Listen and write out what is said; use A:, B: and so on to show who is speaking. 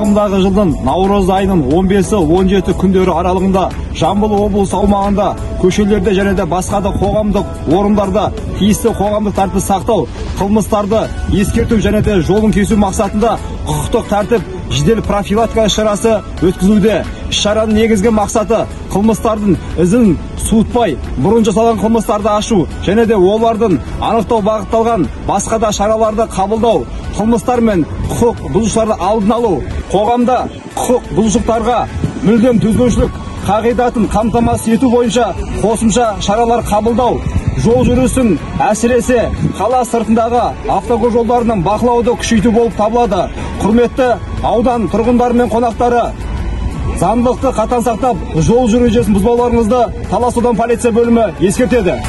A: ағымдағы жылдың наурыз айының 15-17 күндері аралығында Жамбыл облысы аумағында көшелерде және де басқа да қоғамдық орындарда тиісті қоғамдық тәртіпті сақтау, қылмыстарды ескерту және де жолын кесу мақсатында құқықтық тәртіп жедел профилактика шарасы өткізуде. Шараның негізгі мақсаты қылмыстардың ізін суытпай, бұрын жасалған қылмыстарды ашу және де олардың анықтау бағытталған басқа да шараларды қабылдау, қылмыстар мен құқық бұзушыларды алдын алу, қоғамда құқық бұзушылықтарға мүлдем төзбеушілік қағидатын қамтамасыз ету бойынша қосымша шаралар қабылдау, жол жүрісін әсіресе қала сыртындағы автожолдарының бақылауды күшейту болып табылады. Құрметті аудан тұрғындары мен қонақтары, заңдылықты қатаң сақтап, жол жүру ережесін бұзбауларыңызды Талас ауданы полиция бөлімі ескертеді.